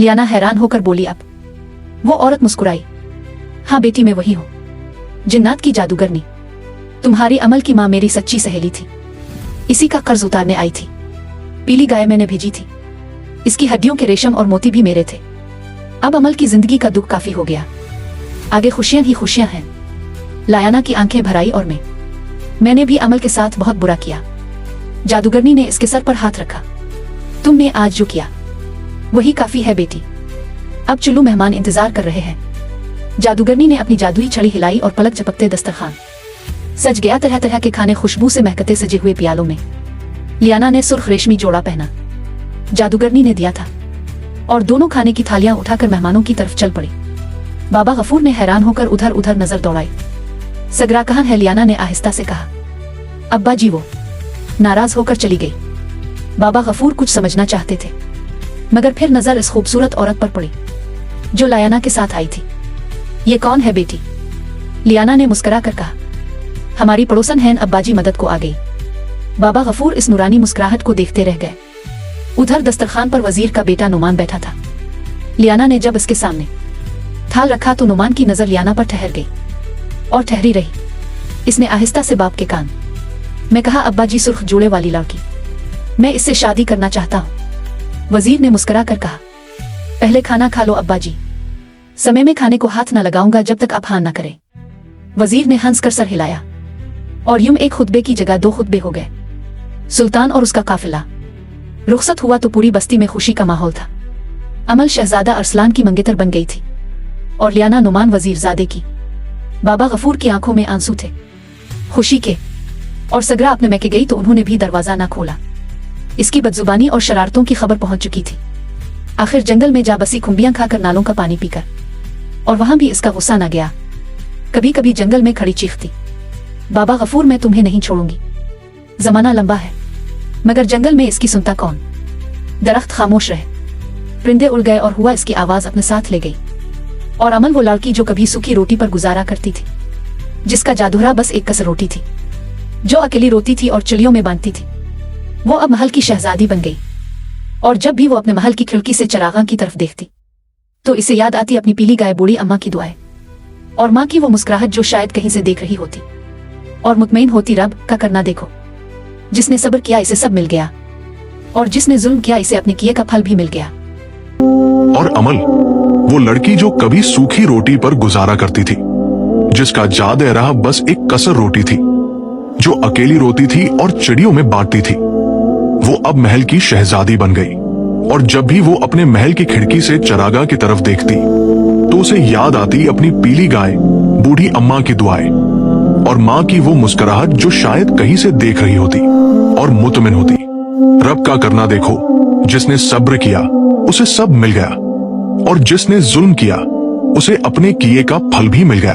लियाना हैरान होकर बोली। अब वो औरत मुस्कुराई। हाँ बेटी, मैं वही हूँ, जिन्नात की जादूगरनी। तुम्हारी अमल की माँ मेरी सच्ची सहेली थी, इसी का कर्ज उतारने आई थी। पीली गाय मैंने भेजी थी, इसकी हड्डियों के रेशम और मोती भी मेरे थे। अब अमल की जिंदगी का दुख काफी हो गया, आगे खुशियां ही खुशियां हैं। लायाना की आंखें भर आई। और मैंने भी अमल के साथ बहुत बुरा किया। जादूगरनी ने इसके सर पर हाथ रखा। तुमने आज जो किया वही काफी है बेटी, अब चलो, मेहमान इंतजार कर रहे हैं। जादूगरनी ने अपनी जादुई छड़ी हिलाई और पलक झपकते दस्तरखान सज गया। तरह तरह के खाने खुशबू से महकते सजे हुए प्यालों में। लियाना ने सुर्ख रेशमी जोड़ा पहना, जादूगरनी ने दिया था, और दोनों खाने की थालियां उठाकर मेहमानों की तरफ चल पड़ी। बाबा गफूर ने हैरान होकर उधर उधर नजर दौड़ाई। सगरा कहाँ है? लियाना ने आहिस्ता से कहा। अब्बा जी, वो नाराज होकर चली गई। बाबा गफूर कुछ समझना चाहते थे, मगर फिर नजर इस खूबसूरत औरत पर पड़ी जो लायाना के साथ आई थी। ये कौन है बेटी? लियाना ने मुस्कुरा कर कहा। हमारी पड़ोसन है अब्बा जी, मदद को आ गई। बाबा गफूर इस नूरानी मुस्कुराहट को देखते रह गए। उधर दस्तरखान पर वजीर का बेटा नुमान बैठा था। लियाना ने जब इसके सामने थाल रखा तो नुमान की नजर लियाना पर ठहर गई और ठहरी रही। इसने आहिस्ता से बाप के कान में कहा, अब्बा जी, सुर्ख जोड़े वाली लड़की, मैं इससे शादी करना चाहता हूँ। वजीर ने मुस्कुरा कर कहा, पहले खाना खा लो अब्बा जी, समय में खाने को हाथ न लगाऊंगा जब तक आप हाँ न करें। वजीर ने हंस कर सर हिलाया और यूं एक खुतबे की जगह दो खुतबे हो गए। सुल्तान और उसका काफिला रुखसत हुआ तो पूरी बस्ती में खुशी का माहौल था। अमल शहजादा अरसलान की मंगेतर बन गई थी और लियाना नुमान वजीरजादे की। बाबा गफूर की आंखों में आंसू थे खुशी के, और सगरा अपने मैके गई तो उन्होंने भी दरवाजा ना खोला। इसकी बदजुबानी और शरारतों की खबर पहुंच चुकी थी। आखिर जंगल में जा बसी खुम्बियां खाकर, नालों का पानी पीकर, और वहां भी इसका गुस्सा ना गया। कभी कभी जंगल में खड़ी चीखती, बाबा गफूर, मैं तुम्हें नहीं छोड़ूंगी। जमाना लंबा है मगर जंगल में इसकी सुनता कौन? दरख्त खामोश रहे, परिंदे उड़ गए और हुआ इसकी आवाज अपने साथ ले गई। और अमल, वो लड़की जो कभी सूखी रोटी पर गुजारा करती थी, जिसका जादूरा बस एक कसर रोटी थी, जो अकेली रोती थी और चिड़ियों में बांधती थी, वो अब महल की शहजादी बन गई। और जब भी वो अपने महल की खिड़की से चरागां की तरफ देखती तो इसे याद आती अपनी पीली गाय बूढ़ी अम्मा की दुआएं और माँ की वो मुस्कुराहट जो शायद कहीं से देख रही होती और मुतमईन होती, रब का करना देखो, जिसने सब्र किया इसे सब मिल गया, और जिसने जुल्म किया इसे अपने किए का फल भी मिल गया। और अमल, वो लड़की जो कभी सूखी रोटी पर गुजारा करती थी, जिसका जादे रहा बस एक कसर रोटी थी, जो अकेली रोती थी और चिड़ियों में बांटती थी, वो अब महल की शहजादी बन गई। और जब भी वो अपने महल की खिड़की से चरागाह की तरफ देखती तो उसे याद आती अपनी पीली गाय, बूढ़ी अम्मा की दुआएं और माँ की वो मुस्कुराहट जो शायद कहीं से देख रही होती और मुतमिन होती। रब का करना देखो, जिसने सब्र किया उसे सब मिल गया, और जिसने जुल्म किया उसे अपने किए का फल भी मिल गया।